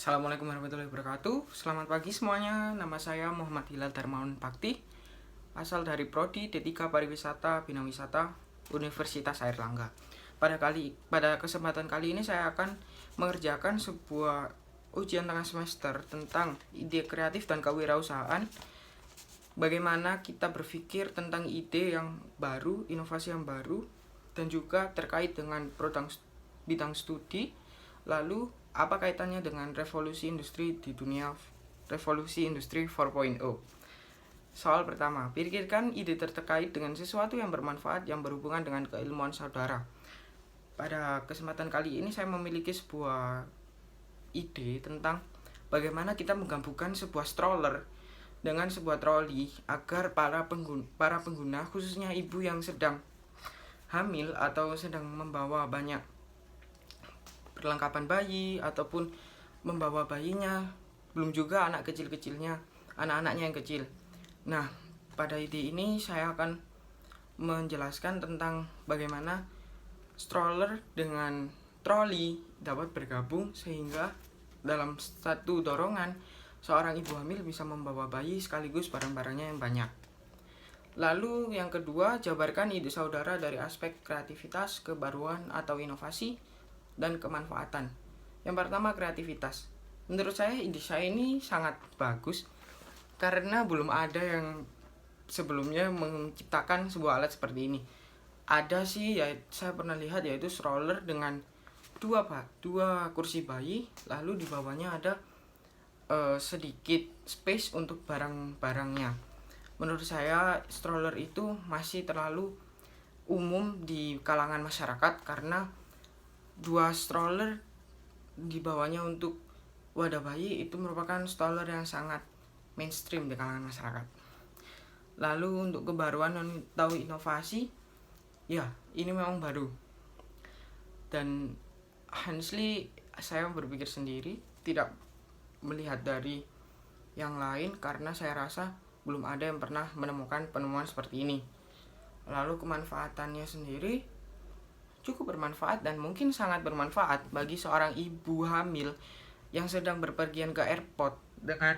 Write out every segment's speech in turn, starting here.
Assalamualaikum warahmatullahi wabarakatuh. Selamat pagi semuanya. Nama saya Muhammad Hilal Darmawan Bakti, asal dari Prodi D3 Pariwisata Bina Wisata Universitas Airlangga. Pada kesempatan kali ini saya akan mengerjakan sebuah ujian tengah semester tentang ide kreatif dan kewirausahaan. Bagaimana kita berpikir tentang ide yang baru, inovasi yang baru, dan juga terkait dengan bidang studi. Lalu apa kaitannya dengan revolusi industri di dunia revolusi industri 4.0? Soal pertama, pikirkan ide terkait dengan sesuatu yang bermanfaat yang berhubungan dengan keilmuan saudara. Pada kesempatan kali ini saya memiliki sebuah ide tentang bagaimana kita menggabungkan sebuah stroller dengan sebuah troli agar para pengguna khususnya ibu yang sedang hamil atau sedang membawa banyak perlengkapan bayi ataupun membawa bayinya, belum juga anak kecil-kecilnya, anak-anaknya yang kecil. Nah, pada ide ini saya akan menjelaskan tentang bagaimana stroller dengan troli dapat bergabung sehingga dalam satu dorongan seorang ibu hamil bisa membawa bayi sekaligus barang-barangnya yang banyak. Lalu yang kedua, jabarkan ide saudara dari aspek kreativitas, kebaruan atau inovasi, dan kemanfaatan. Yang pertama, kreativitas. Menurut saya ide saya ini sangat bagus karena belum ada yang sebelumnya menciptakan sebuah alat seperti ini. Ada sih, ya saya pernah lihat, yaitu stroller dengan dua kursi bayi, lalu di bawahnya ada sedikit space untuk barang-barangnya. Menurut saya stroller itu masih terlalu umum di kalangan masyarakat karena dua stroller di bawahnya untuk wadah bayi itu merupakan stroller yang sangat mainstream di kalangan masyarakat. Lalu untuk kebaruan atau inovasi, ya ini memang baru. Dan honestly saya berpikir sendiri, tidak melihat dari yang lain karena saya rasa belum ada yang pernah menemukan penemuan seperti ini. Lalu kemanfaatannya sendiri cukup bermanfaat dan mungkin sangat bermanfaat bagi seorang ibu hamil yang sedang berpergian ke airport dengan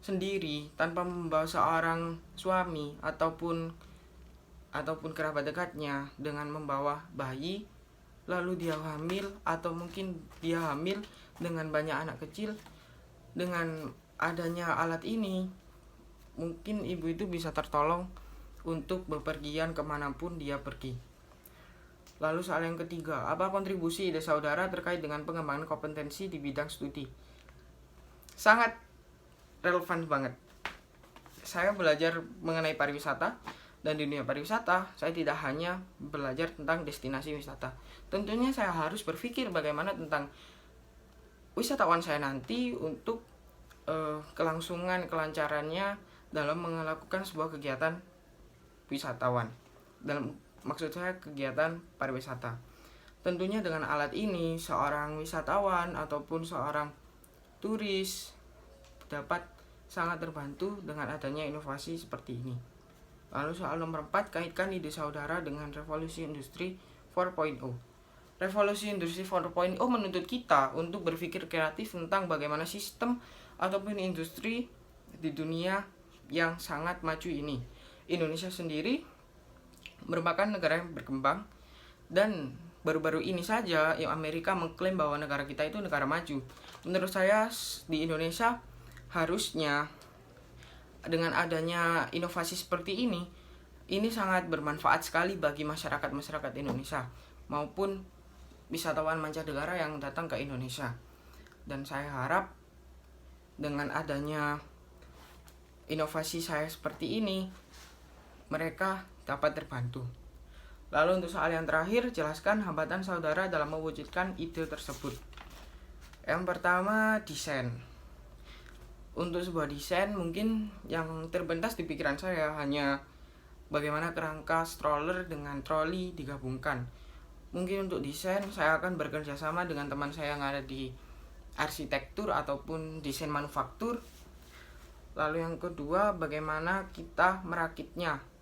sendiri tanpa membawa seorang suami ataupun kerabat dekatnya, dengan membawa bayi, lalu dia hamil atau mungkin dia hamil dengan banyak anak kecil. Dengan adanya alat ini mungkin ibu itu bisa tertolong untuk bepergian kemanapun dia pergi. Lalu soal yang ketiga, apa kontribusi ide saudara terkait dengan pengembangan kompetensi di bidang studi? Sangat relevan banget. Saya belajar mengenai pariwisata, dan di dunia pariwisata saya tidak hanya belajar tentang destinasi wisata. Tentunya saya harus berpikir bagaimana tentang wisatawan saya nanti untuk kelangsungan, kelancarannya dalam melakukan sebuah kegiatan wisatawan. Maksud saya kegiatan pariwisata. Tentunya dengan alat ini seorang wisatawan ataupun seorang turis dapat sangat terbantu dengan adanya inovasi seperti ini. Lalu soal nomor 4, kaitkan ide saudara dengan revolusi industri 4.0. Revolusi industri 4.0 menuntut kita untuk berpikir kreatif tentang bagaimana sistem ataupun industri di dunia yang sangat maju ini. Indonesia sendiri merupakan negara yang berkembang, dan baru-baru ini saja yang Amerika mengklaim bahwa negara kita itu negara maju. Menurut saya di Indonesia harusnya dengan adanya inovasi seperti ini sangat bermanfaat sekali bagi masyarakat Indonesia maupun wisatawan mancanegara yang datang ke Indonesia. Dan saya harap dengan adanya inovasi saya seperti ini, mereka dapat terbantu. Lalu untuk soal yang terakhir, jelaskan hambatan saudara dalam mewujudkan ide tersebut. Yang pertama, desain. Untuk sebuah desain mungkin yang terbentas di pikiran saya hanya bagaimana kerangka stroller dengan troli digabungkan. Mungkin untuk desain saya akan bekerja sama dengan teman saya yang ada di arsitektur ataupun desain manufaktur. Lalu yang kedua, bagaimana kita merakitnya.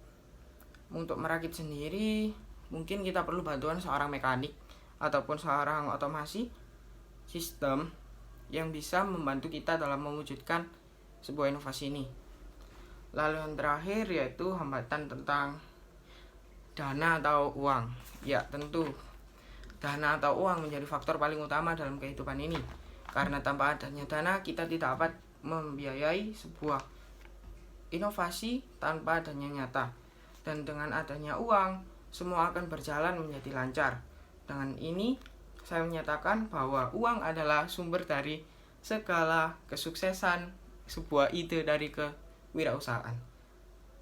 Untuk merakit sendiri mungkin kita perlu bantuan seorang mekanik ataupun seorang otomasi sistem yang bisa membantu kita dalam mewujudkan sebuah inovasi ini. Lalu yang terakhir yaitu hambatan tentang dana atau uang. Ya, tentu dana atau uang menjadi faktor paling utama dalam kehidupan ini. Karena tanpa adanya dana, kita tidak dapat membiayai sebuah inovasi tanpa adanya nyata. Dan dengan adanya uang, semua akan berjalan menjadi lancar. Dengan ini, saya menyatakan bahwa uang adalah sumber dari segala kesuksesan sebuah ide dari kewirausahaan.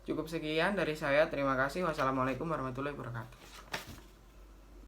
Cukup sekian dari saya. Terima kasih. Wassalamualaikum warahmatullahi wabarakatuh.